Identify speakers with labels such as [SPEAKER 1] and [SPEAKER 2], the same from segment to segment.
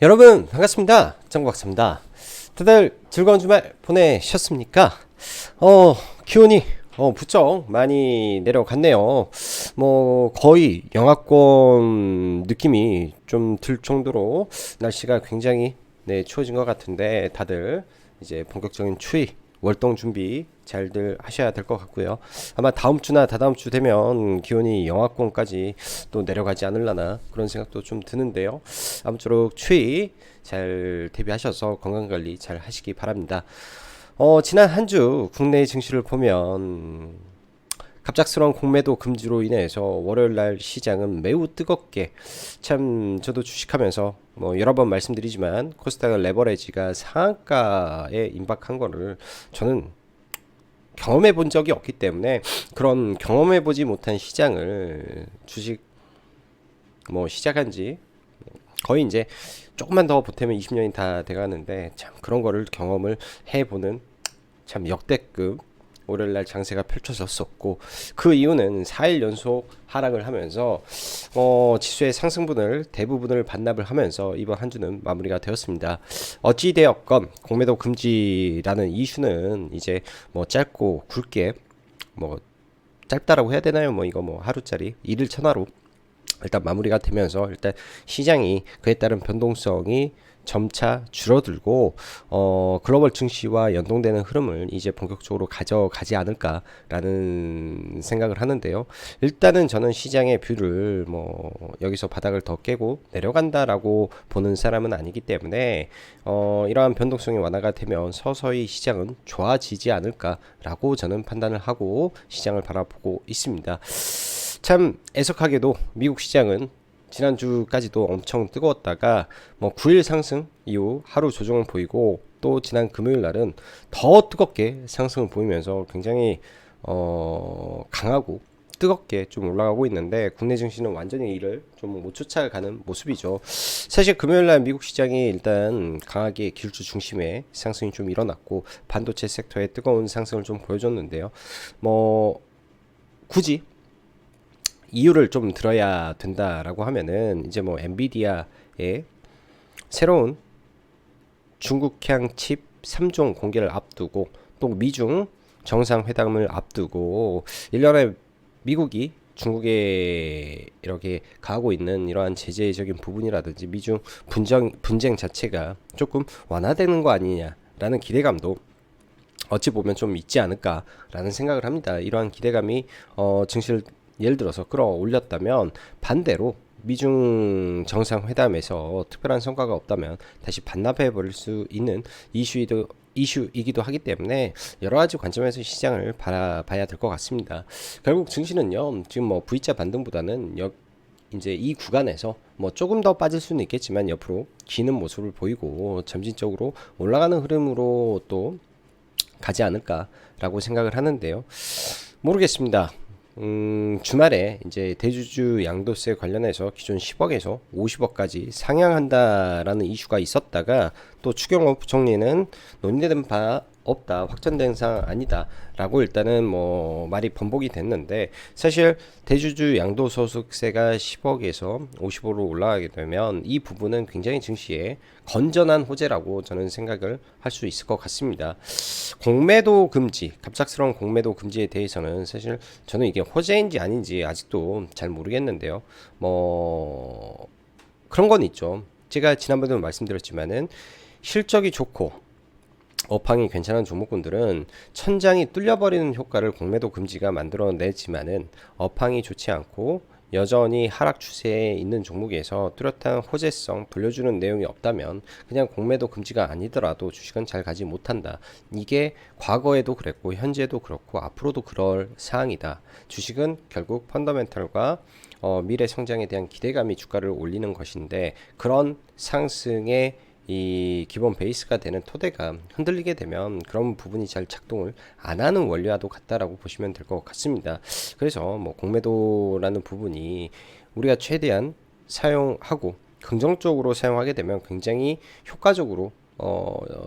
[SPEAKER 1] 여러분 반갑습니다. 정박사입니다. 다들 즐거운 주말 보내셨습니까? 기온이 부쩍 많이 내려갔네요. 뭐 거의 영하권 느낌이 좀 들 정도로 날씨가 굉장히 추워진 것 같은데, 다들 이제 본격적인 추위 월동 준비 잘들 하셔야 될 것 같고요. 아마 다음 주나 다다음 주 되면 기온이 영하권까지 또 내려가지 않을라나 그런 생각도 좀 드는데요. 아무쪼록 추위 잘 대비하셔서 건강관리 잘 하시기 바랍니다. 지난 한 주 국내 증시를 보면 갑작스러운 공매도 금지로 인해서 월요일 날 시장은 매우 뜨겁게, 참 저도 주식하면서 뭐 여러 번 말씀드리지만 코스닥의 레버리지가 상한가에 임박한 거를 저는 경험해 본 적이 없기 때문에, 그런 경험해 보지 못한 시장을 주식 뭐 시작한 지 거의 이제 조금만 더 보태면 20년이 다 돼가는데, 참 그런 거를 경험을 해보는 참 역대급 월요일날 장세가 펼쳐졌었고, 그 이유는 4일 연속 하락을 하면서 지수의 상승분을 대부분을 반납을 하면서 이번 한 주는 마무리가 되었습니다. 어찌되었건 공매도 금지라는 이슈는 이제 뭐 짧고 굵게, 뭐 짧다라고 해야 되나요? 뭐 이거 뭐 하루짜리 일일 천하로 일단 마무리가 되면서, 일단 시장이 그에 따른 변동성이 점차 줄어들고 글로벌 증시와 연동되는 흐름을 이제 본격적으로 가져가지 않을까라는 생각을 하는데요. 일단은 저는 시장의 뷰를 뭐 여기서 바닥을 더 깨고 내려간다라고 보는 사람은 아니기 때문에 이러한 변동성이 완화가 되면 서서히 시장은 좋아지지 않을까라고 저는 판단을 하고 시장을 바라보고 있습니다. 참 애석하게도 미국 시장은 지난주까지도 엄청 뜨거웠다가 뭐 9일 상승 이후 하루 조정을 보이고, 또 지난 금요일 날은 더 뜨겁게 상승을 보이면서 굉장히 강하고 뜨겁게 좀 올라가고 있는데, 국내 증시는 완전히 이를 좀 못 쫓아가는 모습이죠. 사실 금요일 날 미국 시장이 일단 강하게 기술주 중심의 상승이 좀 일어났고, 반도체 섹터의 뜨거운 상승을 좀 보여줬는데요. 뭐 굳이 이유를 좀 들어야 된다라고 하면은, 이제 뭐 엔비디아의 새로운 중국향 칩 3종 공개를 앞두고, 또 미중 정상회담을 앞두고 1년에 미국이 중국에 이렇게 가하고 있는 이러한 제재적인 부분이라든지 미중 분쟁 자체가 조금 완화되는 거 아니냐라는 기대감도 어찌 보면 좀 있지 않을까라는 생각을 합니다. 이러한 기대감이 증시를 예를 들어서 끌어올렸다면, 반대로 미중 정상회담에서 특별한 성과가 없다면 다시 반납해 버릴 수 있는 이슈이기도 하기 때문에, 여러 가지 관점에서 시장을 바라봐야 될 것 같습니다. 결국 증시는요, 지금 뭐 V자 반등보다는 이제 이 구간에서 뭐 조금 더 빠질 수는 있겠지만 옆으로 기는 모습을 보이고 점진적으로 올라가는 흐름으로 또 가지 않을까라고 생각을 하는데요. 모르겠습니다. 주말에 이제 대주주 양도세 관련해서 기존 10억에서 50억까지 상향한다라는 이슈가 있었다가, 또 추경호 부총리는 논의된 바 없다, 확정된 사항 아니다 라고 일단은 뭐 말이 번복이 됐는데, 사실 대주주 양도소득세가 10억에서 50억으로 올라가게 되면 이 부분은 굉장히 증시에 건전한 호재라고 저는 생각을 할 수 있을 것 같습니다. 공매도 금지, 갑작스러운 공매도 금지에 대해서는 사실 저는 이게 호재인지 아닌지 아직도 잘 모르겠는데요. 뭐 그런 건 있죠. 제가 지난번에도 말씀드렸지만은 실적이 좋고 업황이 괜찮은 종목군들은 천장이 뚫려버리는 효과를 공매도 금지가 만들어내지만은, 업황이 좋지 않고 여전히 하락 추세에 있는 종목에서 뚜렷한 호재성 돌려주는 내용이 없다면 그냥 공매도 금지가 아니더라도 주식은 잘 가지 못한다. 이게 과거에도 그랬고 현재도 그렇고 앞으로도 그럴 사항이다. 주식은 결국 펀더멘털과 미래 성장에 대한 기대감이 주가를 올리는 것인데, 그런 상승의 이 기본 베이스가 되는 토대가 흔들리게 되면 그런 부분이 잘 작동을 안 하는 원리와도 같다라고 보시면 될 것 같습니다. 그래서 뭐 공매도라는 부분이 우리가 최대한 사용하고 긍정적으로 사용하게 되면 굉장히 효과적으로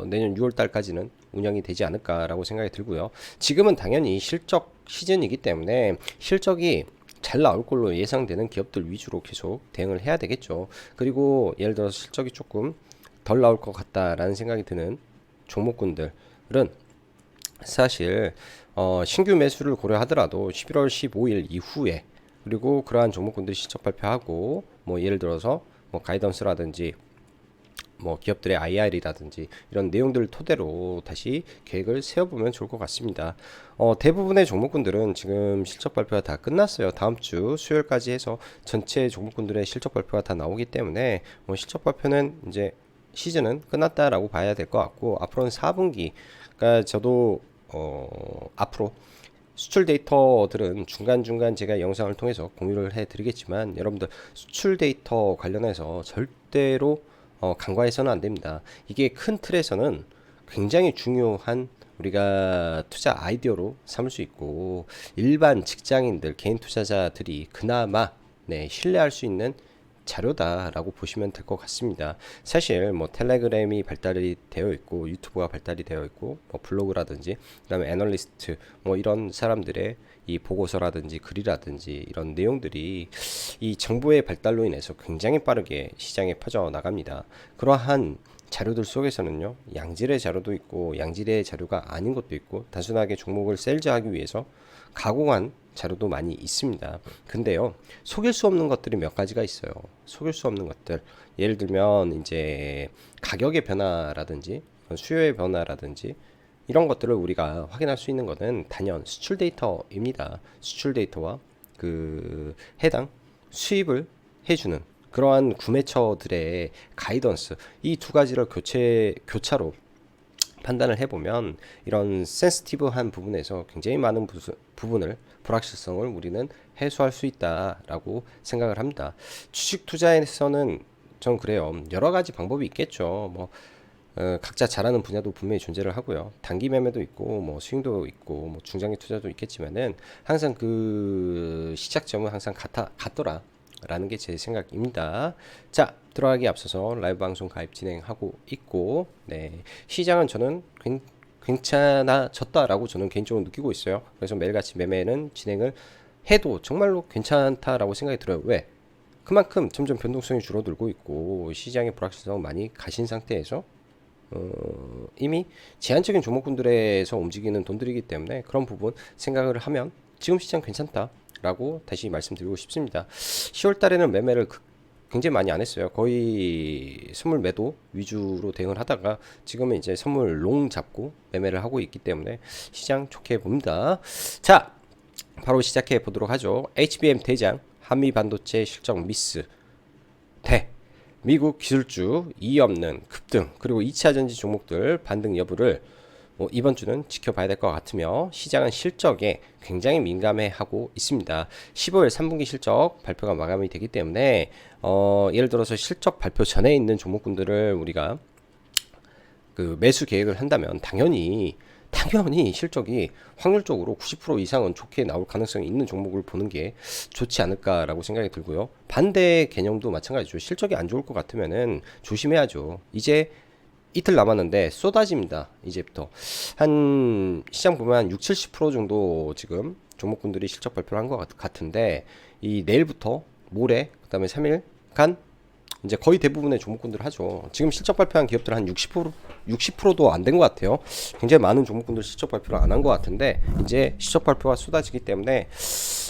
[SPEAKER 1] 내년 6월 달까지는 운영이 되지 않을까라고 생각이 들고요. 지금은 당연히 실적 시즌이기 때문에 실적이 잘 나올 걸로 예상되는 기업들 위주로 계속 대응을 해야 되겠죠. 그리고 예를 들어서 실적이 조금 덜 나올 것 같다라는 생각이 드는 종목군들은 사실 신규 매수를 고려하더라도 11월 15일 이후에, 그리고 그러한 종목군들이 실적 발표하고 뭐 예를 들어서 뭐 가이던스라든지 뭐 기업들의 IR이라든지 이런 내용들을 토대로 다시 계획을 세워보면 좋을 것 같습니다. 대부분의 종목군들은 지금 실적 발표가 다 끝났어요. 다음 주 수요일까지 해서 전체 종목군들의 실적 발표가 다 나오기 때문에 뭐 실적 발표는 이제 시즌은 끝났다라고 봐야 될 것 같고, 앞으로는 4분기, 그러니까 저도 앞으로 수출 데이터들은 중간중간 제가 영상을 통해서 공유를 해드리겠지만, 여러분들 수출 데이터 관련해서 절대로 간과해서는 안 됩니다. 이게 큰 틀에서는 굉장히 중요한 우리가 투자 아이디어로 삼을 수 있고, 일반 직장인들, 개인 투자자들이 그나마 신뢰할 수 있는 자료다라고 보시면 될 것 같습니다. 사실 뭐 텔레그램이 발달이 되어 있고 유튜브가 발달이 되어 있고 뭐 블로그라든지 그다음에 애널리스트 뭐 이런 사람들의 이 보고서라든지 글이라든지 이런 내용들이 이 정보의 발달로 인해서 굉장히 빠르게 시장에 퍼져 나갑니다. 그러한 자료들 속에서는요, 양질의 자료도 있고 양질의 자료가 아닌 것도 있고, 단순하게 종목을 셀즈하기 위해서 가공한 자료도 많이 있습니다. 근데요, 속일 수 없는 것들이 몇 가지가 있어요. 속일 수 없는 것들, 예를 들면 이제 가격의 변화라든지 수요의 변화라든지 이런 것들을 우리가 확인할 수 있는 것은 단연 수출 데이터입니다. 수출 데이터와 그 해당 수입을 해주는 그러한 구매처들의 가이던스, 이 두 가지를 교차로 판단을 해보면 이런 센시티브한 부분에서 굉장히 많은 부분을, 불확실성을 우리는 해소할 수 있다라고 생각을 합니다. 주식 투자에서는 전 그래요. 여러 가지 방법이 있겠죠. 뭐 각자 잘하는 분야도 분명히 존재를 하고요. 단기 매매도 있고 뭐 스윙도 있고 뭐 중장기 투자도 있겠지만은 항상 그 시작점은 항상 같더라 라는 게 제 생각입니다. 자, 들어가기 앞서서 라이브 방송 가입 진행하고 있고, 시장은 저는 괜찮아졌다라고 저는 개인적으로 느끼고 있어요. 그래서 매일같이 매매는 진행을 해도 정말로 괜찮다라고 생각이 들어요. 왜? 그만큼 점점 변동성이 줄어들고 있고 시장의 불확실성은 많이 가신 상태에서 이미 제한적인 종목군들에서 움직이는 돈들이기 때문에 그런 부분 생각을 하면 지금 시장 괜찮다 라고 다시 말씀드리고 싶습니다. 10월 달에는 매매를 굉장히 많이 안 했어요. 거의 선물 매도 위주로 대응을 하다가 지금은 이제 선물 롱 잡고 매매를 하고 있기 때문에 시장 좋게 봅니다. 자, 바로 시작해 보도록 하죠. HBM 대장, 한미 반도체 실적 미스, 미국 기술주 이의 없는 급등, 그리고 2차 전지 종목들 반등 여부를 이번 주는 지켜봐야 될 것 같으며, 시장은 실적에 굉장히 민감해하고 있습니다. 15일 3분기 실적 발표가 마감이 되기 때문에 예를 들어서 실적 발표 전에 있는 종목군들을 우리가 그 매수 계획을 한다면 당연히 실적이 확률적으로 90% 이상은 좋게 나올 가능성이 있는 종목을 보는 게 좋지 않을까라고 생각이 들고요. 반대 개념도 마찬가지죠. 실적이 안 좋을 것 같으면은 조심해야죠. 이제 이틀 남았는데 쏟아집니다. 이제부터 한 시장 보면 한 60-70% 정도 지금 종목군들이 실적 발표를 한 것 같은데, 이 내일부터 모레 그다음에 3일간 이제 거의 대부분의 종목군들 하죠. 지금 실적 발표한 기업들 한 60%도 안 된 것 같아요. 굉장히 많은 종목군들 실적 발표를 안 한 것 같은데 이제 실적 발표가 쏟아지기 때문에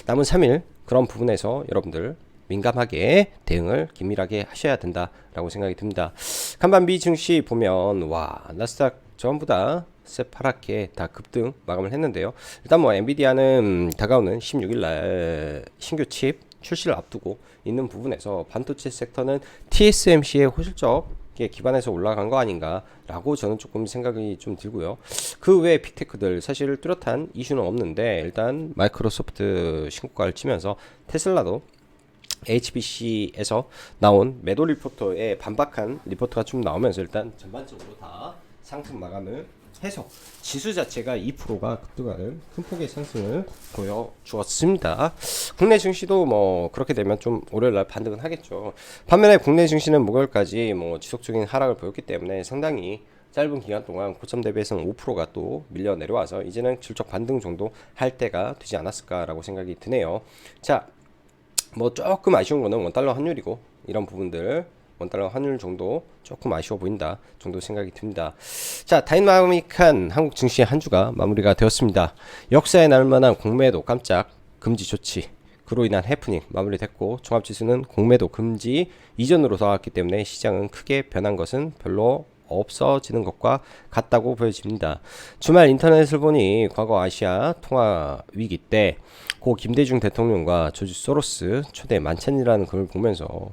[SPEAKER 1] 남은 3일 그런 부분에서 여러분들 민감하게 대응을 긴밀하게 하셔야 된다라고 생각이 듭니다. 간반 미 증시 보면 나스닥 전부 다 새파랗게 다 급등 마감을 했는데요. 일단 뭐 엔비디아는 다가오는 16일 날 신규 칩 출시를 앞두고 있는 부분에서 반도체 섹터는 TSMC의 호실적에 기반해서 올라간 거 아닌가라고 저는 조금 생각이 좀 들고요. 그 외에 빅테크들 사실 뚜렷한 이슈는 없는데, 일단 마이크로소프트 신고가를 치면서 테슬라도 HBC에서 나온 매도 리포터에 반박한 리포트가 좀 나오면서 일단 전반적으로 다 상승 마감을 해서 지수 자체가 2%가 급등하는 큰 폭의 상승을 보여주었습니다. 국내 증시도 뭐 그렇게 되면 좀 월요일날 반등은 하겠죠. 반면에 국내 증시는 목요일까지 뭐 지속적인 하락을 보였기 때문에 상당히 짧은 기간 동안 고점 대비해서는 5%가 또 밀려 내려와서 이제는 질적 반등 정도 할 때가 되지 않았을까라고 생각이 드네요. 자, 뭐 조금 아쉬운 거는 원달러 환율이고, 이런 부분들 원달러 환율 정도 조금 아쉬워 보인다 정도 생각이 듭니다. 자, 다이나믹한 한국 증시의 한 주가 마무리가 되었습니다. 역사에 남을 만한 공매도 깜짝 금지 조치, 그로 인한 해프닝 마무리됐고, 종합지수는 공매도 금지 이전으로 돌아왔기 때문에 시장은 크게 변한 것은 별로 없어지는 것과 같다고 보여집니다. 주말 인터넷을 보니 과거 아시아 통화 위기 때 고 김대중 대통령과 조지 소로스 초대 만찬이라는 글을 보면서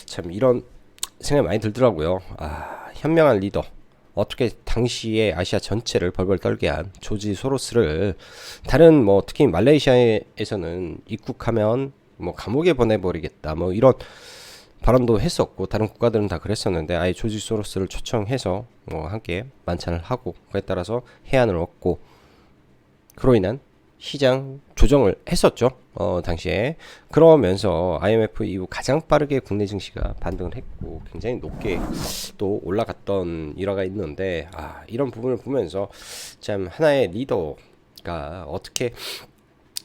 [SPEAKER 1] 참 이런 생각이 많이 들더라고요. 현명한 리더, 어떻게 당시에 아시아 전체를 벌벌 떨게 한 조지 소로스를 다른 뭐 특히 말레이시아에서는 입국하면 뭐 감옥에 보내버리겠다 뭐 이런 발언도 했었고, 다른 국가들은 다 그랬었는데 아예 조지 소로스를 초청해서 뭐 함께 만찬을 하고, 그에 따라서 해안을 얻고, 그로 인한 시장 조정을 했었죠. 당시에. 그러면서 IMF 이후 가장 빠르게 국내 증시가 반등을 했고 굉장히 높게 또 올라갔던 일화가 있는데, 이런 부분을 보면서 참 하나의 리더가 어떻게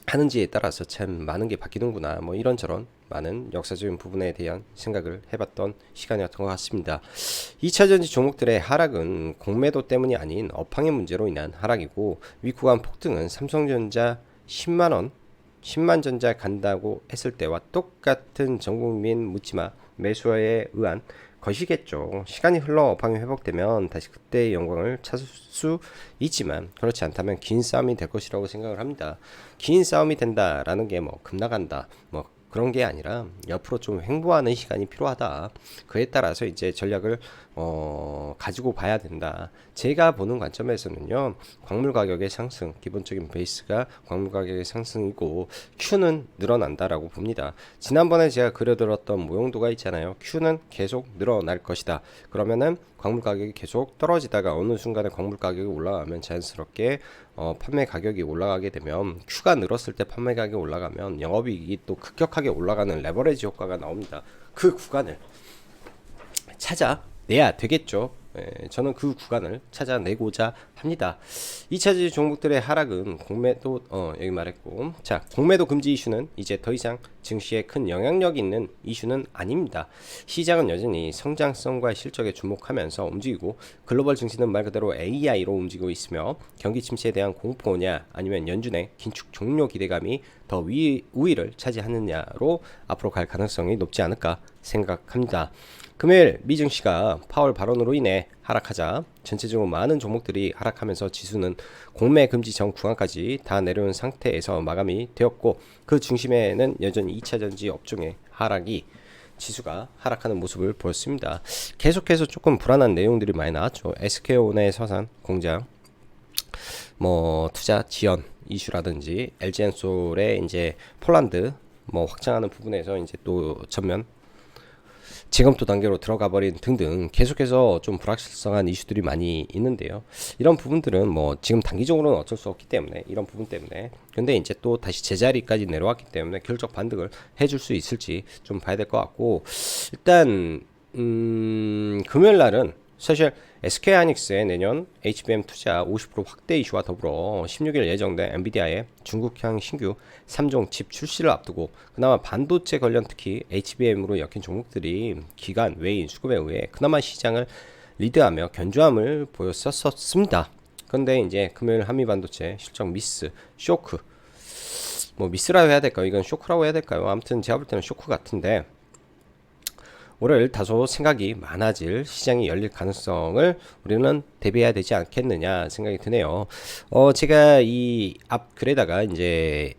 [SPEAKER 1] 하는지에 따라서 참 많은 게 바뀌는구나, 뭐 이런저런 많은 역사적인 부분에 대한 생각을 해봤던 시간이었던 것 같습니다. 2차전지 종목들의 하락은 공매도 때문이 아닌 업황의 문제로 인한 하락이고, 위구간 폭등은 삼성전자 10만원 10만전자 간다고 했을 때와 똑같은 전국민 묻지마 매수에 의한 것이겠죠. 시간이 흘러 업황이 회복되면 다시 그때의 영광을 찾을 수 있지만, 그렇지 않다면 긴 싸움이 될 것이라고 생각을 합니다. 긴 싸움이 된다라는 게 뭐 급나간다 뭐 그런 게 아니라 옆으로 좀 횡보하는 시간이 필요하다. 그에 따라서 이제 전략을 가지고 봐야 된다. 제가 보는 관점에서는요, 광물 가격의 상승, 기본적인 베이스가 광물 가격의 상승이고 Q는 늘어난다라고 봅니다. 지난번에 제가 그려들었던 모형도가 있잖아요. Q는 계속 늘어날 것이다. 그러면은 광물 가격이 계속 떨어지다가 어느 순간에 광물 가격이 올라가면 자연스럽게 판매 가격이 올라가게 되면, Q가 늘었을 때 판매 가격이 올라가면 영업이익이 또 급격하게 올라가는 레버리지 효과가 나옵니다. 그 구간을 찾아내야 되겠죠. 저는 그 구간을 찾아내고자 합니다. 2차지 종목들의 하락은 공매도 여기 말했고, 자, 공매도 금지 이슈는 이제 더 이상 증시에 큰 영향력 있는 이슈는 아닙니다. 시장은 여전히 성장성과 실적에 주목하면서 움직이고, 글로벌 증시는 말 그대로 AI로 움직이고 있으며, 경기 침체에 대한 공포냐 아니면 연준의 긴축 종료 기대감이 더 우위를 차지하느냐로 앞으로 갈 가능성이 높지 않을까 생각합니다. 금요일 미증시가 파월 발언으로 인해 하락하자 전체적으로 많은 종목들이 하락하면서 지수는 공매 금지 전 구간까지 다 내려온 상태에서 마감이 되었고, 그 중심에는 여전히 2차전지 업종의 하락이 지수가 하락하는 모습을 보였습니다. 계속해서 조금 불안한 내용들이 많이 나왔죠. SK온의 서산 공장 뭐 투자 지연 이슈라든지, LG엔솔의 이제 폴란드 뭐 확장하는 부분에서 이제 또 전면 재검토 단계로 들어가 버린 등등 계속해서 좀 불확실성한 이슈들이 많이 있는데요. 이런 부분들은 뭐 지금 단기적으로는 어쩔 수 없기 때문에, 이런 부분 때문에, 근데 이제 또 다시 제자리까지 내려왔기 때문에 결적 반등을 해줄 수 있을지 좀 봐야 될 것 같고, 일단 금요일 날은 사실 SK하이닉스의 내년 HBM 투자 50% 확대 이슈와 더불어 16일 예정된 엔비디아의 중국향 신규 3종 칩 출시를 앞두고, 그나마 반도체 관련 특히 HBM으로 엮인 종목들이 기관 외인 수급에 의해 그나마 시장을 리드하며 견조함을 보였었습니다. 그런데 이제 금요일 한미반도체 실적 미스, 쇼크, 뭐 미스라고 해야 될까요? 이건 쇼크라고 해야 될까요? 아무튼 제가 볼 때는 쇼크 같은데, 올해를 다소 생각이 많아질 시장이 열릴 가능성을 우리는 대비해야 되지 않겠느냐 생각이 드네요. 제가 이 앞 글에다가 이제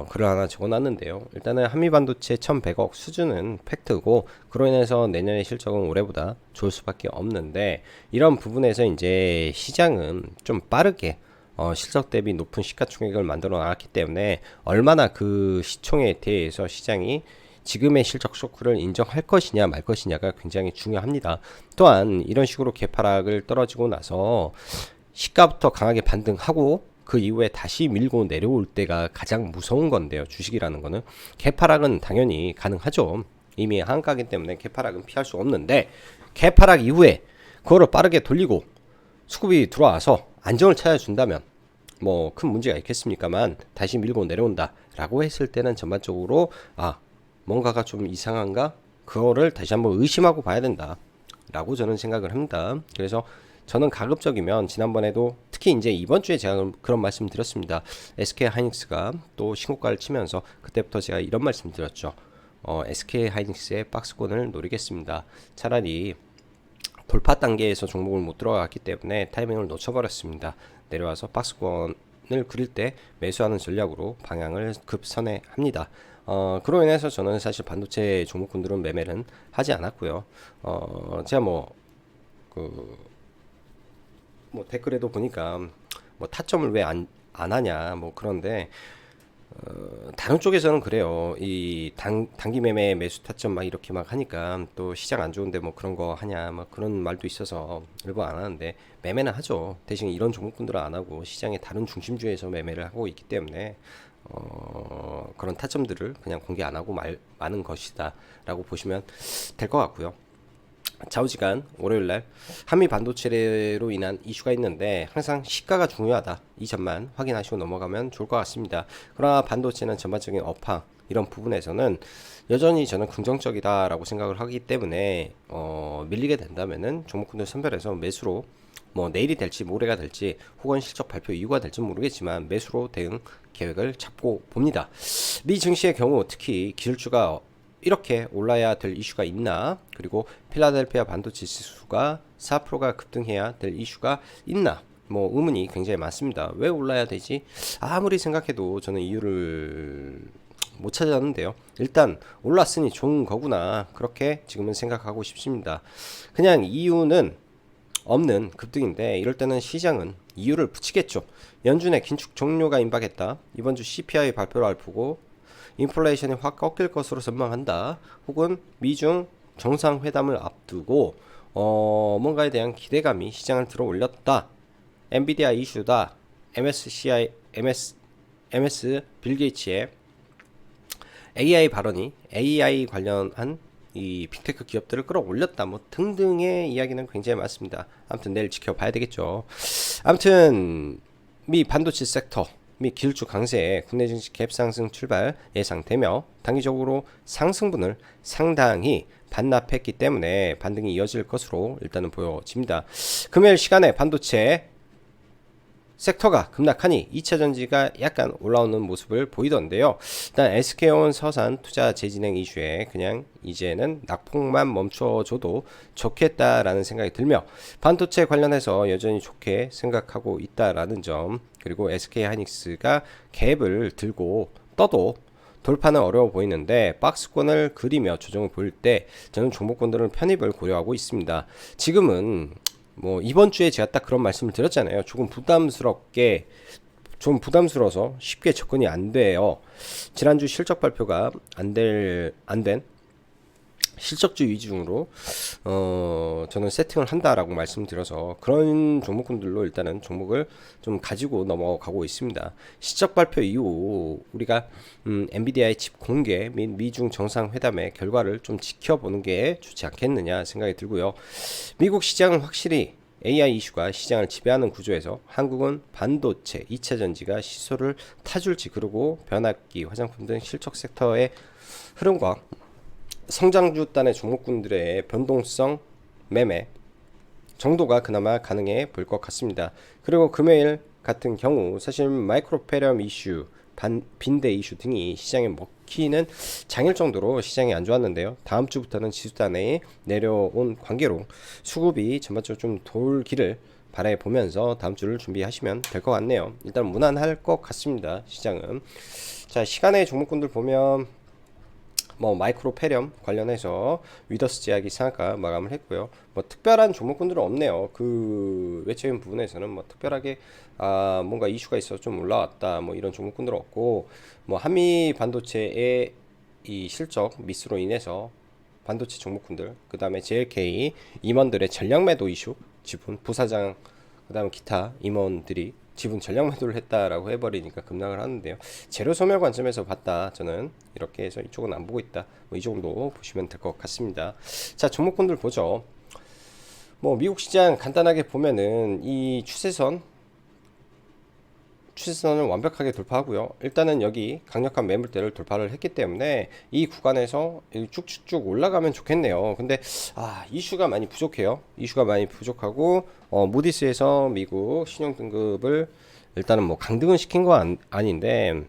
[SPEAKER 1] 글을 하나 적어놨는데요. 일단은 한미반도체 1100억 수준은 팩트고, 그로 인해서 내년의 실적은 올해보다 좋을 수밖에 없는데, 이런 부분에서 이제 시장은 좀 빠르게 실적 대비 높은 시가총액을 만들어 나갔기 때문에, 얼마나 그 시총에 대해서 시장이 지금의 실적 쇼크를 인정할 것이냐 말 것이냐가 굉장히 중요합니다. 또한 이런 식으로 개파락을 떨어지고 나서 시가부터 강하게 반등하고 그 이후에 다시 밀고 내려올 때가 가장 무서운 건데요. 주식이라는 거는 개파락은 당연히 가능하죠. 이미 한가기 때문에 개파락은 피할 수 없는데, 개파락 이후에 그거를 빠르게 돌리고 수급이 들어와서 안정을 찾아준다면 뭐 큰 문제가 있겠습니까만, 다시 밀고 내려온다 라고 했을 때는 전반적으로 뭔가가 좀 이상한가? 그거를 다시 한번 의심하고 봐야 된다 라고 저는 생각을 합니다. 그래서 저는 가급적이면 지난번에도 특히 이제 이번 주에 제가 그런 말씀 드렸습니다. SK 하이닉스가 또 신고가를 치면서 그때부터 제가 이런 말씀 드렸죠. SK 하이닉스의 박스권을 노리겠습니다. 차라리 돌파 단계에서 종목을 못 들어갔기 때문에 타이밍을 놓쳐버렸습니다. 내려와서 박스권을 그릴 때 매수하는 전략으로 방향을 급선회합니다. 그로 인해서 저는 사실 반도체 종목군들은 매매는 하지 않았고요. 제가 댓글에도 보니까 뭐 타점을 왜 안 하냐 뭐 그런데 다른 쪽에서는 그래요. 이 단기 매매 매수 타점 막 이렇게 막 하니까 또 시장 안 좋은데 뭐 그런 거 하냐 막 그런 말도 있어서 일부 안 하는데 매매는 하죠. 대신 이런 종목군들은 안 하고 시장의 다른 중심주에서 매매를 하고 있기 때문에 그런 타점들을 그냥 공개 안 하고 마는 것이다 라고 보시면 될 것 같고요. 좌우지간 월요일날 한미 반도체로 인한 이슈가 있는데 항상 시가가 중요하다 이 점만 확인하시고 넘어가면 좋을 것 같습니다. 그러나 반도체는 전반적인 업황 이런 부분에서는 여전히 저는 긍정적이다 라고 생각을 하기 때문에 밀리게 된다면은 종목군들 선별해서 매수로 뭐 내일이 될지 모레가 될지 혹은 실적 발표 이후가 될지 모르겠지만 매수로 대응 계획을 잡고 봅니다. 미 증시의 경우 특히 기술주가 이렇게 올라야 될 이슈가 있나? 그리고 필라델피아 반도체 지수가 4%가 급등해야 될 이슈가 있나? 뭐 의문이 굉장히 많습니다. 왜 올라야 되지? 아무리 생각해도 저는 이유를 못 찾았는데요. 일단 올랐으니 좋은 거구나. 그렇게 지금은 생각하고 싶습니다. 그냥 이유는 없는 급등인데 이럴 때는 시장은 이유를 붙이겠죠. 연준의 긴축 종료가 임박했다. 이번 주 CPI 발표를 보고 인플레이션이 확 꺾일 것으로 전망한다. 혹은 미중 정상회담을 앞두고 뭔가에 대한 기대감이 시장을 들어 올렸다. 엔비디아 이슈다. MS 빌 게이츠의 AI 발언이 AI 관련한 이 빅테크 기업들을 끌어올렸다. 뭐 등등의 이야기는 굉장히 많습니다. 아무튼 내일 지켜봐야 되겠죠. 아무튼 미 반도체 섹터 미 기술주 강세에 국내 증시 갭 상승 출발 예상되며 단기적으로 상승분을 상당히 반납했기 때문에 반등이 이어질 것으로 일단은 보여집니다. 금요일 시간에 반도체 섹터가 급락하니 2차전지가 약간 올라오는 모습을 보이던데요. 일단 SK온 서산 투자 재진행 이슈에 그냥 이제는 낙폭만 멈춰줘도 좋겠다라는 생각이 들며 반도체 관련해서 여전히 좋게 생각하고 있다라는 점, 그리고 SK 하이닉스가 갭을 들고 떠도 돌파는 어려워 보이는데 박스권을 그리며 조정을 보일 때 저는 종목군들은 편입을 고려하고 있습니다. 지금은 뭐 이번 주에 제가 딱 그런 말씀을 드렸잖아요. 조금 부담스러워서 쉽게 접근이 안 돼요. 지난주 실적 발표가 안 된 실적주 위주로 저는 세팅을 한다라고 말씀드려서 그런 종목군들로 일단은 종목을 좀 가지고 넘어가고 있습니다. 실적 발표 이후 우리가 엔비디아의 칩 공개 및 미중 정상회담의 결과를 좀 지켜보는 게 좋지 않겠느냐 생각이 들고요. 미국 시장은 확실히 AI 이슈가 시장을 지배하는 구조에서 한국은 반도체, 2차전지가 시소를 타줄지, 그리고 변압기, 화장품 등 실적 섹터의 흐름과 성장주단의 종목군들의 변동성 매매 정도가 그나마 가능해 보일 것 같습니다. 그리고 금요일 같은 경우 사실 마이크로페렴 이슈, 빈대 이슈 등이 시장에 먹히는 장일 정도로 시장이 안 좋았는데요. 다음 주부터는 지수단에 내려온 관계로 수급이 전반적으로 좀 돌기를 바라보면서 다음 주를 준비하시면 될 것 같네요. 일단 무난할 것 같습니다. 시장은. 자, 시간의 종목군들 보면 뭐 마이크로페렴 관련해서 위더스 제약이 상한가 마감을 했고요. 뭐 특별한 종목군들은 없네요. 그 외적인 부분에서는 뭐 특별하게 뭔가 이슈가 있어서 좀 올라왔다 뭐 이런 종목군들은 없고, 뭐 한미 반도체의 이 실적 미스로 인해서 반도체 종목군들, 그 다음에 JLK 임원들의 전략 매도 이슈, 지분 부사장, 그 다음에 기타 임원들이 지분 전략 매도를 했다라고 해버리니까 급락을 하는데요. 재료 소멸 관점에서 봤다, 저는 이렇게 해서 이쪽은 안 보고 있다, 뭐 이 정도 보시면 될 것 같습니다. 자, 종목군들 보죠. 뭐 미국 시장 간단하게 보면은 이 추세선 추세선을 완벽하게 돌파하고요. 일단은 여기 강력한 매물대를 돌파를 했기 때문에 이 구간에서 쭉쭉쭉 올라가면 좋겠네요. 근데 이슈가 많이 부족해요. 이슈가 많이 부족하고 무디스에서 미국 신용등급을 일단은 뭐 강등은 시킨 건 아닌데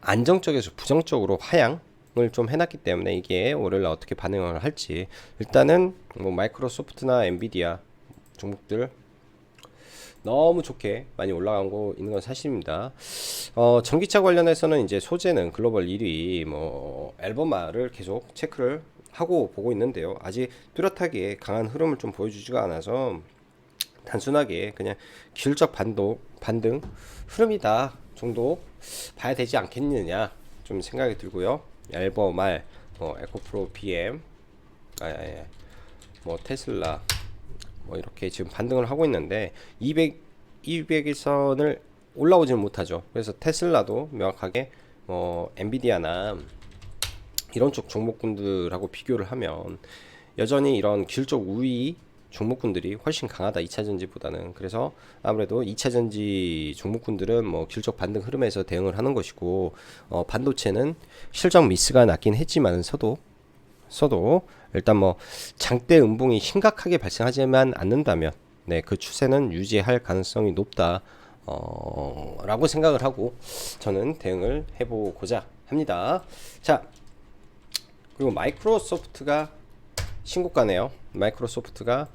[SPEAKER 1] 안정적에서 부정적으로 하향을 좀 해놨기 때문에 이게 월요일날 어떻게 반응을 할지, 일단은 뭐 마이크로소프트나 엔비디아 종목들 너무 좋게 많이 올라가고 있는 건 사실입니다. 전기차 관련해서는 이제 소재는 글로벌 1위 뭐 앨범마를 계속 체크를 하고 보고 있는데요. 아직 뚜렷하게 강한 흐름을 좀 보여주지가 않아서 단순하게 그냥 기술적 반등 흐름이다 정도 봐야 되지 않겠느냐 좀 생각이 들고요. 앨범말, 뭐 에코프로 BM, 뭐 테슬라, 뭐 이렇게 지금 반등을 하고 있는데 200일선을 올라오지는 못하죠. 그래서 테슬라도 명확하게 엔비디아나 이런 쪽 종목군들하고 비교를 하면 여전히 이런 기술적 우위 종목군들이 훨씬 강하다, 2차전지보다는. 그래서 아무래도 2차전지 종목군들은 뭐 기술적 반등 흐름에서 대응을 하는 것이고, 반도체는 실적 미스가 났긴 했지만 서도 일단 뭐 장대 음봉이 심각하게 발생하지만 않는다면 그 추세는 유지할 가능성이 높다 라고 생각을 하고 저는 대응을 해보고자 합니다. 자, 그리고 마이크로소프트가 신고가네요. 마이크로소프트가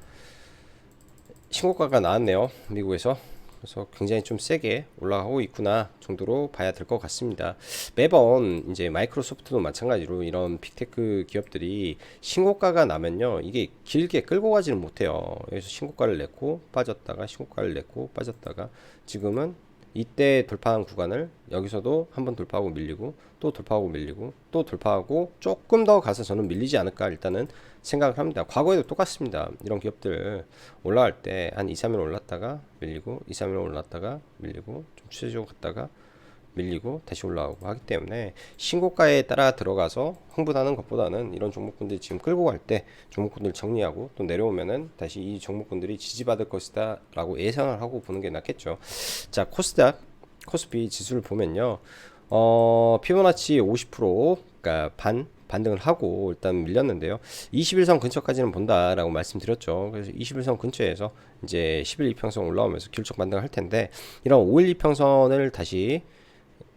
[SPEAKER 1] 신고가가 나왔네요, 미국에서. 그래서 굉장히 좀 세게 올라가고 있구나 정도로 봐야 될 것 같습니다. 매번 이제 마이크로소프트도 마찬가지로 이런 빅테크 기업들이 신고가가 나면요, 이게 길게 끌고 가지는 못해요. 여기서 신고가를 냈고 빠졌다가 신고가를 냈고 빠졌다가, 지금은 이때 돌파한 구간을 여기서도 한번 돌파하고 밀리고 또 돌파하고 밀리고 또 돌파하고 조금 더 가서 저는 밀리지 않을까 일단은 생각을 합니다. 과거에도 똑같습니다. 이런 기업들 올라갈 때 한 2, 3일 올랐다가 밀리고 2, 3일 올랐다가 밀리고 좀 추세적으로 갔다가 밀리고 다시 올라오고 하기 때문에 신고가에 따라 들어가서 흥분하는 것보다는 이런 종목군들이 지금 끌고 갈 때 종목군들 정리하고 또 내려오면은 다시 이 종목군들이 지지받을 것이다 라고 예상을 하고 보는 게 낫겠죠. 자, 코스닥 코스피 지수를 보면요, 피보나치 50%, 그러니까 반등을 하고 일단 밀렸는데요. 21선 근처까지는 본다라고 말씀드렸죠. 그래서 21선 근처에서 이제 11 이평선 올라오면서 기술적 반등을 할 텐데, 이런 5일 이평선을 다시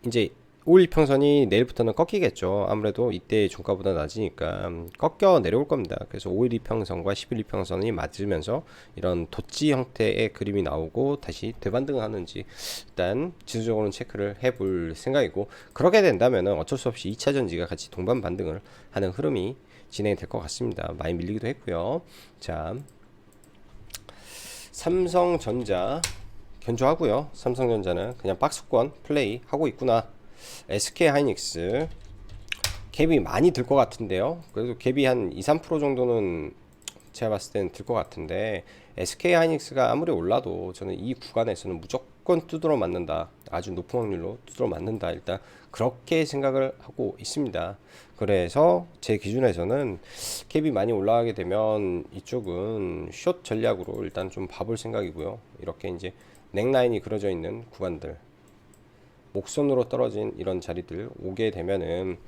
[SPEAKER 1] 이제 5일 이평선이 내일부터는 꺾이겠죠. 아무래도 이때 종가보다 낮으니까 꺾여 내려올 겁니다. 그래서 5일 이평선과 11 이평선이 맞으면서 이런 도치 형태의 그림이 나오고 다시 되반등을 하는지 일단 지수적으로는 체크를 해볼 생각이고, 그렇게 된다면 어쩔 수 없이 2차전지가 같이 동반 반등을 하는 흐름이 진행이 될 것 같습니다. 많이 밀리기도 했고요. 자, 삼성전자 견조하고요. 삼성전자는 그냥 박스권 플레이 하고 있구나. SK하이닉스 갭이 많이 들 것 같은데요. 그래도 갭이 한 2-3% 정도는 제가 봤을 때는 들 것 같은데, SK하이닉스가 아무리 올라도 저는 이 구간에서는 무조건 두드러 맞는다, 아주 높은 확률로 두드러 맞는다, 일단 그렇게 생각을 하고 있습니다. 그래서 제 기준에서는 갭이 많이 올라가게 되면 이쪽은 숏 전략으로 일단 좀 봐볼 생각이고요. 이렇게 이제 넥라인이 그려져 있는 구간들, 목선으로 떨어진 이런 자리들 오게 되면은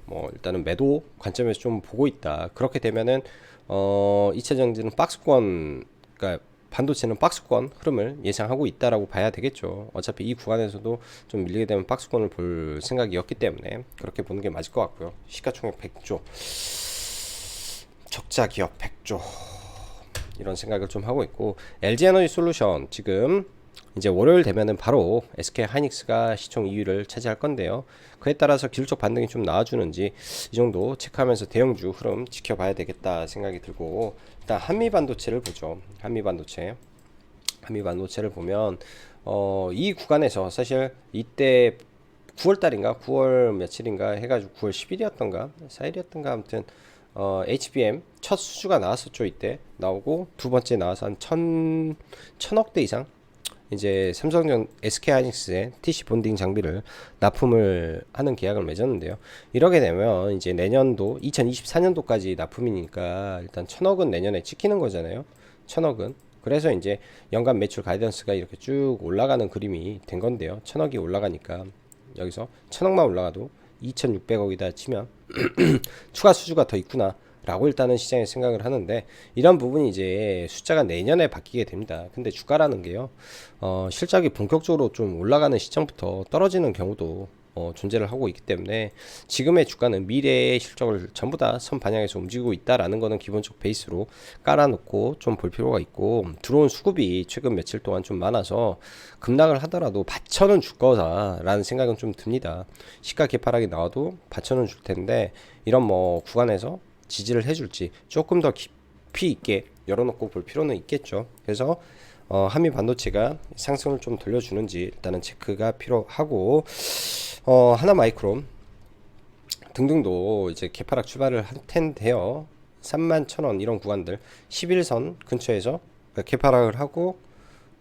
[SPEAKER 1] 뭐 일단은 매도 관점에서 좀 보고 있다. 그렇게 되면은 2차 전지는 박스권, 그러니까 반도체는 박스권 흐름을 예상하고 있다라고 봐야 되겠죠. 어차피 이 구간에서도 좀 밀리게 되면 박스권을 볼 생각이었기 때문에 그렇게 보는 게 맞을 것 같고요. 시가총액 100조, 적자 기업 100조, 이런 생각을 좀 하고 있고, LG에너지솔루션 지금 이제 월요일 되면은 바로 SK하이닉스가 시총 2위를 차지할 건데요. 그에 따라서 기술적 반등이 좀 나와주는지 이 정도 체크하면서 대형주 흐름 지켜봐야 되겠다 생각이 들고, 일단 한미반도체를 보죠. 한미반도체를 보면 이 구간에서 사실 이때 9월달인가 9월 며칠인가 해가지고 9월 10일이었던가 4일이었던가 아무튼 HBM 첫 수주가 나왔었죠. 이때 나오고 두 번째 나와서 한 1000억대 이상 이제 삼성전 SK하이닉스의 TC 본딩 장비를 납품을 하는 계약을 맺었는데요. 이러게 되면 이제 내년도 2024년도까지 납품이니까 일단 1000억은 내년에 찍히는 거잖아요. 1000억은 그래서 이제 연간 매출 가이던스가 이렇게 쭉 올라가는 그림이 된 건데요. 1000억이 올라가니까 여기서 1000억만 올라가도 2600억이다 치면 추가 수주가 더 있구나 라고 일단은 시장에 생각을 하는데, 이런 부분이 이제 숫자가 내년에 바뀌게 됩니다. 근데 주가라는 게요, 실적이 본격적으로 좀 올라가는 시점부터 떨어지는 경우도 존재를 하고 있기 때문에, 지금의 주가는 미래의 실적을 전부 다 선반영해서 움직이고 있다라는 거는 기본적 베이스로 깔아놓고 좀 볼 필요가 있고, 들어온 수급이 최근 며칠 동안 좀 많아서 급락을 하더라도 받쳐는 줄 거다라는 생각은 좀 듭니다. 시가 개파락이 나와도 받쳐는 줄 텐데, 이런 뭐 구간에서 지지를 해줄지 조금 더 깊이 있게 열어놓고 볼 필요는 있겠죠. 그래서 한미 반도체가 상승을 좀 돌려주는지 일단은 체크가 필요하고, 하나마이크론 등등도 이제 개파락 출발을 할 텐데요. 31,000원 이런 구간들 11선 근처에서 개파락을 하고,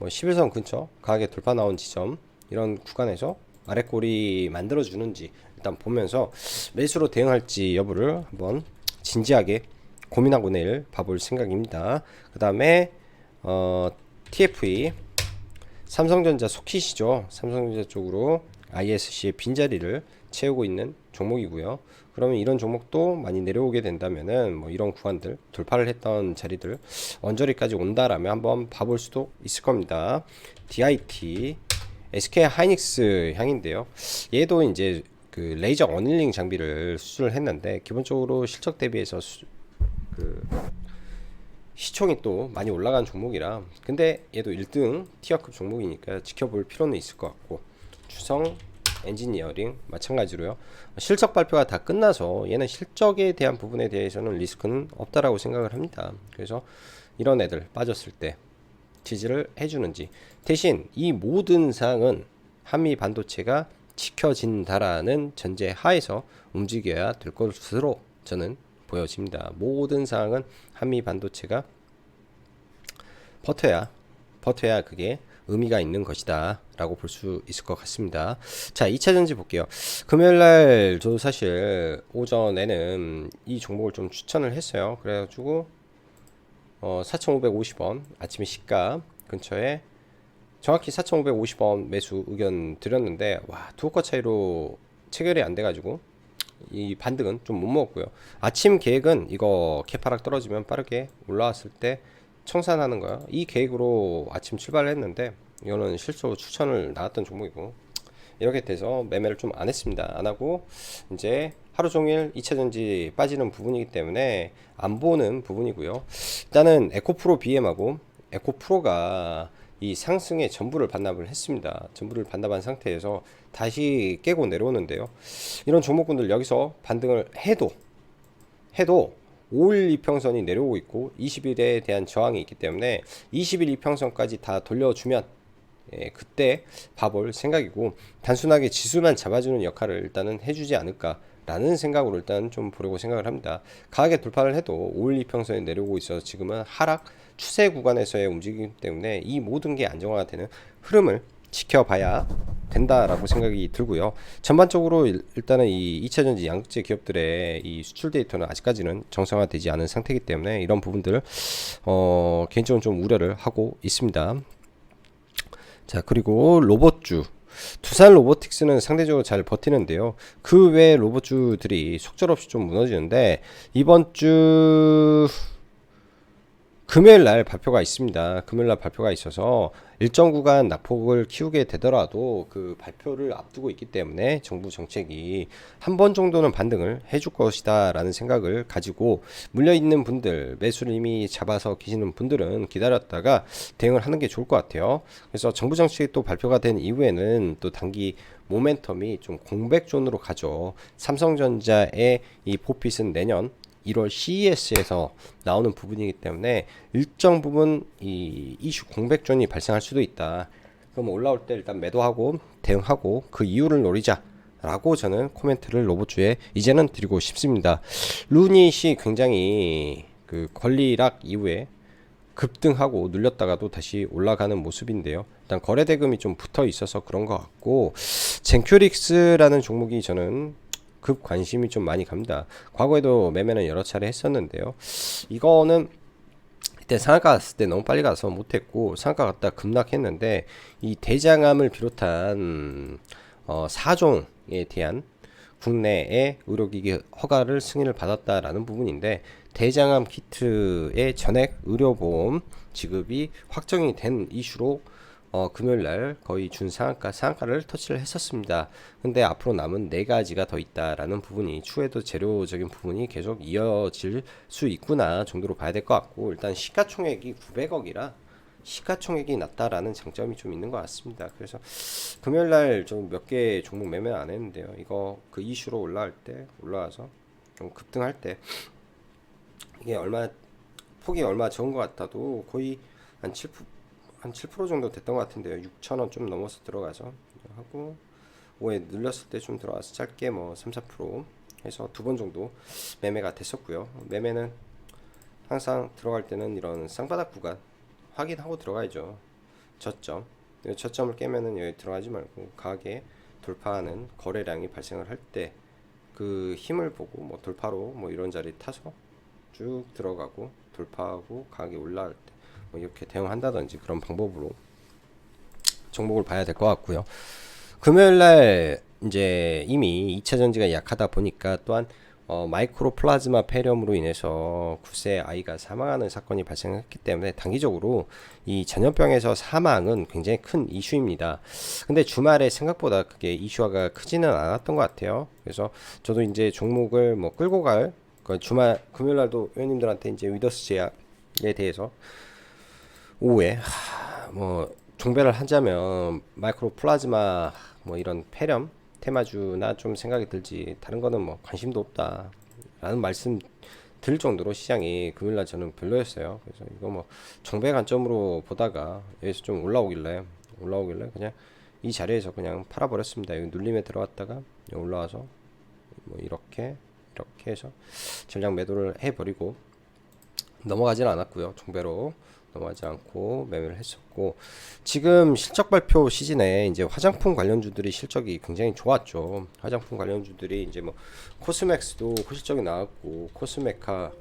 [SPEAKER 1] 11선 근처 강하게 돌파 나온 지점, 이런 구간에서 아랫골이 만들어주는지 일단 보면서 매수로 대응할지 여부를 한번 진지하게 고민하고 내일 봐볼 생각입니다. 그 다음에 TFE 삼성전자 소킷이죠. 삼성전자 쪽으로 ISC의 빈자리를 채우고 있는 종목이고요. 그러면 이런 종목도 많이 내려오게 된다면은 뭐 이런 구간들 돌파를 했던 자리들 언저리까지 온다라면 한번 봐볼 수도 있을 겁니다. DIT SK 하이닉스 향인데요. 얘도 이제 그 레이저 어닐링 장비를 수출을 했는데, 기본적으로 실적 대비해서 그 시총이 또 많이 올라간 종목이라, 근데 얘도 1등 티어급 종목이니까 지켜볼 필요는 있을 것 같고, 주성 엔지니어링 마찬가지로요. 실적 발표가 다 끝나서 얘는 실적에 대한 부분에 대해서는 리스크는 없다라고 생각을 합니다. 그래서 이런 애들 빠졌을 때 지지를 해주는지, 대신 이 모든 사항은 한미 반도체가 지켜진다라는 전제 하에서 움직여야 될 것으로 저는 보여집니다. 모든 사항은 한미 반도체가 버텨야 그게 의미가 있는 것이다 라고 볼 수 있을 것 같습니다. 자, 2차전지 볼게요. 금요일날 저도 사실 오전에는 이 종목을 좀 추천을 했어요. 그래가지고 4,550원 아침에 시가 근처에 정확히 4,550원 매수 의견 드렸는데, 와, 두호가 차이로 체결이 안 돼가지고 이 반등은 좀 못 먹었고요. 아침 계획은 이거 개파락 떨어지면 빠르게 올라왔을 때 청산하는 거야, 이 계획으로 아침 출발을 했는데, 이거는 실수로 추천을 나왔던 종목이고, 이렇게 돼서 매매를 좀 안 했습니다. 안 하고 이제 하루 종일 2차전지 빠지는 부분이기 때문에 안 보는 부분이고요. 일단은 에코프로 BM하고 에코프로가 이 상승의 전부를 반납을 했습니다. 전부를 반납한 상태에서 다시 깨고 내려오는데요. 이런 종목군들 여기서 반등을 해도 5일 이평선이 내려오고 있고 20일에 대한 저항이 있기 때문에 20일 이평선까지 다 돌려주면 그때 봐볼 생각이고, 단순하게 지수만 잡아주는 역할을 일단은 해주지 않을까 라는 생각으로 일단 좀 보려고 생각을 합니다. 강하게 돌파를 해도 5일 이평선이 내려오고 있어서 지금은 하락 추세 구간에서의 움직이기 때문에 이 모든 게 안정화가 되는 흐름을 지켜봐야 된다라고 생각이 들고요. 전반적으로 일단은 이 2차전지 양극재 기업들의 이 수출 데이터는 아직까지는 정상화되지 않은 상태이기 때문에 이런 부분들을 개인적으로 좀 우려를 하고 있습니다. 자, 그리고 로봇주 두산 로보틱스는 상대적으로 잘 버티는데요. 그 외 로봇주들이 속절없이 좀 무너지는데, 이번 주 금요일 날 발표가 있습니다. 금요일 날 발표가 있어서 일정 구간 낙폭을 키우게 되더라도 그 발표를 앞두고 있기 때문에 정부 정책이 한 번 정도는 반등을 해줄 것이다 라는 생각을 가지고, 물려있는 분들, 매수를 이미 잡아서 계시는 분들은 기다렸다가 대응을 하는 게 좋을 것 같아요. 그래서 정부 정책이 또 발표가 된 이후에는 또 단기 모멘텀이 좀 공백존으로 가죠. 삼성전자의 이 포핏은 내년 1월 CES에서 나오는 부분이기 때문에 일정 부분 이 이슈 공백존이 발생할 수도 있다. 그럼 올라올 때 일단 매도하고 대응하고 그 이유를 노리자 라고 저는 코멘트를 로봇주에 이제는 드리고 싶습니다. 루닛이 굉장히 그 권리락 이후에 급등하고 눌렸다가도 다시 올라가는 모습인데요. 일단 거래 대금이 좀 붙어 있어서 그런 것 같고, 젠큐릭스라는 종목이 저는 급 관심이 좀 많이 갑니다. 과거에도 매매는 여러 차례 했었는데요. 이거는 이때 상한가 갔을 때 너무 빨리 가서 못했고 상한가 갔다 급락했는데 이 대장암을 비롯한 4종에 대한 국내에 의료기기 허가를 승인을 받았다라는 부분인데 대장암 키트의 전액 의료보험 지급이 확정이 된 이슈로 금요일날 거의 상한가를 터치를 했었습니다. 근데 앞으로 남은 4가지가 더 있다라는 부분이 추후에도 재료적인 부분이 계속 이어질 수 있구나 정도로 봐야 될 것 같고, 일단 시가총액이 900억이라 시가총액이 낮다라는 장점이 좀 있는 것 같습니다. 그래서 금요일날 좀 몇 개 종목 매매 안 했는데요. 이거 그 이슈로 올라와서 좀 급등할 때 이게 폭이 얼마 적은 것 같아도 거의 한 7% 정도 됐던 것 같은데요. 6,000원 좀 넘어서 들어가서 하고 5에 눌렸을 때 좀 들어가서 짧게 뭐 3, 4% 해서 2번 정도 매매가 됐었고요. 매매는 항상 들어갈 때는 이런 쌍바닥 구간 확인하고 들어가야죠. 저점을 깨면은 여기 들어가지 말고 강하게 돌파하는 거래량이 발생을 할 때 그 힘을 보고 뭐 돌파로 뭐 이런 자리 타서 쭉 들어가고 돌파하고 강하게 올라갈 때 뭐 이렇게 대응한다든지 그런 방법으로 종목을 봐야 될 것 같고요. 금요일날 이제 이미 2차 전지가 약하다 보니까 또한 마이크로 플라즈마 폐렴으로 인해서 9세 아이가 사망하는 사건이 발생했기 때문에 단기적으로 이 전염병에서 사망은 굉장히 큰 이슈입니다. 근데 주말에 생각보다 그게 이슈화가 크지는 않았던 것 같아요. 그래서 저도 이제 종목을 뭐 끌고 갈 주말 금요일날도 회원님들한테 이제 위더스 제약에 대해서 오후에 뭐 종배를 하자면 마이크로 플라즈마 뭐 이런 폐렴 테마주나 좀 생각이 들지 다른 거는 뭐 관심도 없다 라는 말씀 드릴 정도로 시장이 금요일날 저는 별로였어요. 그래서 이거 뭐 정배 관점으로 보다가 여기서 좀 올라오길래 그냥 이 자리에서 그냥 팔아버렸습니다. 여기 눌림에 들어갔다가 올라와서 뭐 이렇게 해서 전량 매도를 해버리고 넘어가진 않았고요. 종배로 넘어가지 않고 매매를 했었고, 지금 실적 발표 시즌에 이제 화장품 관련주들이 실적이 굉장히 좋았죠. 화장품 관련주들이 이제 뭐 코스맥스도 실적이 나왔고, 코스메카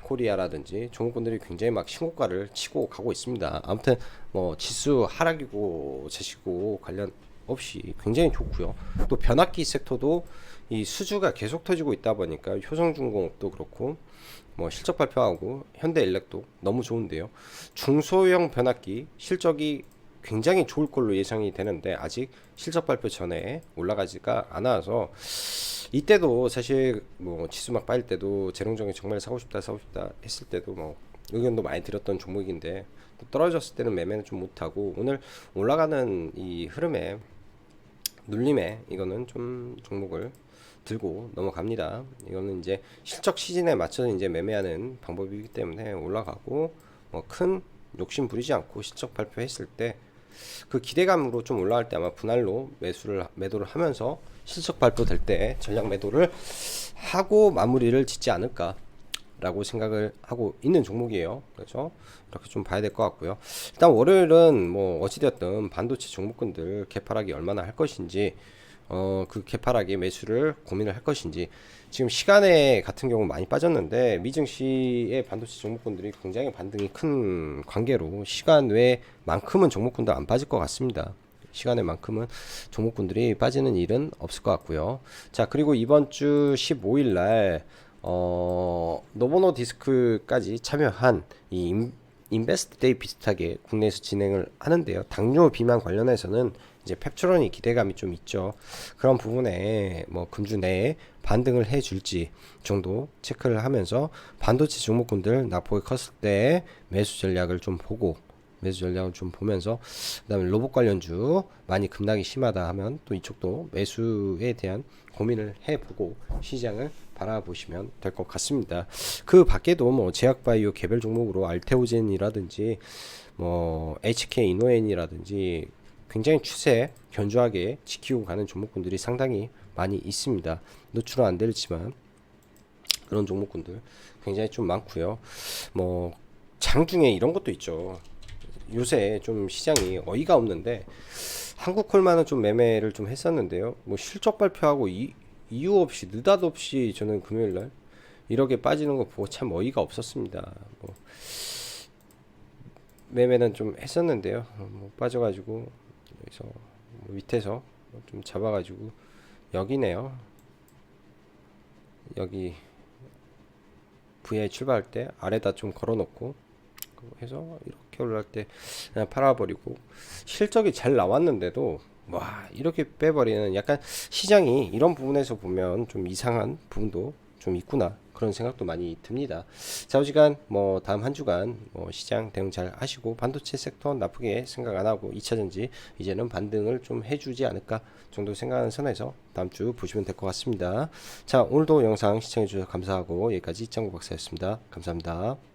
[SPEAKER 1] 코리아라든지 종목군들이 굉장히 막 신고가를 치고 가고 있습니다. 아무튼 뭐 지수 하락이고 제시고 관련 없이 굉장히 좋고요. 또 변압기 섹터도 이 수주가 계속 터지고 있다 보니까 효성중공업도 그렇고 뭐 실적 발표하고 현대일렉도 너무 좋은데요. 중소형 변압기 실적이 굉장히 좋을 걸로 예상이 되는데 아직 실적 발표 전에 올라가지가 않아서 이때도 사실 뭐 지수 막 빠질 때도 재롱정이 정말 사고 싶다 했을 때도 뭐 의견도 많이 드렸던 종목인데 또 떨어졌을 때는 매매는 좀 못하고 오늘 올라가는 이 흐름에 눌림에 이거는 좀 종목을 들고 넘어갑니다. 이거는 이제 실적 시즌에 맞춰서 이제 매매하는 방법이기 때문에 올라가고 큰 욕심 부리지 않고 실적 발표했을 때 그 기대감으로 좀 올라갈 때 아마 분할로 매도를 하면서 실적 발표될 때 전략 매도를 하고 마무리를 짓지 않을까라고 생각을 하고 있는 종목이에요. 그래서 이렇게 좀 봐야 될 것 같고요. 일단 월요일은 뭐 어찌되었든 반도체 종목군들 개파락이 얼마나 할 것인지 그 개파락의 매수를 고민을 할 것인지, 지금 시간에 같은 경우 많이 빠졌는데 미증시의 반도체 종목군들이 굉장히 반등이 큰 관계로 시간 외만큼은 종목군들 안 빠질 것 같습니다. 시간에만큼은 종목군들이 빠지는 일은 없을 것 같고요. 자, 그리고 이번 주 15일 날 노보노 디스크까지 참여한 이 인베스트 데이 비슷하게 국내에서 진행을 하는데요. 당뇨 비만 관련해서는 이제 펩트론이 기대감이 좀 있죠. 그런 부분에 뭐 금주 내에 반등을 해줄지 정도 체크를 하면서 반도체 종목군들 낙폭이 컸을 때 매수 전략을 좀 보면서, 그다음에 로봇 관련주 많이 급락이 심하다 하면 또 이쪽도 매수에 대한 고민을 해보고 시장을 바라보시면 될 것 같습니다. 그 밖에도 뭐 제약바이오 개별 종목으로 알테오젠이라든지 뭐 HK 이노엔이라든지 굉장히 추세 견조하게 지키고 가는 종목군들이 상당히 많이 있습니다. 노출은 안 되지만 그런 종목군들 굉장히 좀 많고요. 뭐 장중에 이런 것도 있죠. 요새 좀 시장이 어이가 없는데 한국콜만은 좀 매매를 좀 했었는데요. 뭐 실적 발표하고 이유 없이 느닷없이 저는 금요일날 이렇게 빠지는 거 보고 참 어이가 없었습니다. 뭐 매매는 좀 했었는데요. 뭐 빠져가지고 그래서 뭐 밑에서 좀 잡아가지고 여기네요. 여기 VI 출발할 때 아래다 좀 걸어놓고 해서 이렇게 올라갈 때 그냥 팔아버리고 실적이 잘 나왔는데도 와 이렇게 빼버리는 약간 시장이 이런 부분에서 보면 좀 이상한 부분도 좀 있구나 그런 생각도 많이 듭니다. 좌우지간 뭐 다음 한 주간 뭐 시장 대응 잘 하시고 반도체 섹터 나쁘게 생각 안 하고 2차전지 이제는 반등을 좀 해주지 않을까 정도 생각하는 선에서 다음 주 보시면 될 것 같습니다. 자 오늘도 영상 시청해 주셔서 감사하고 여기까지 짱구 박사였습니다. 감사합니다.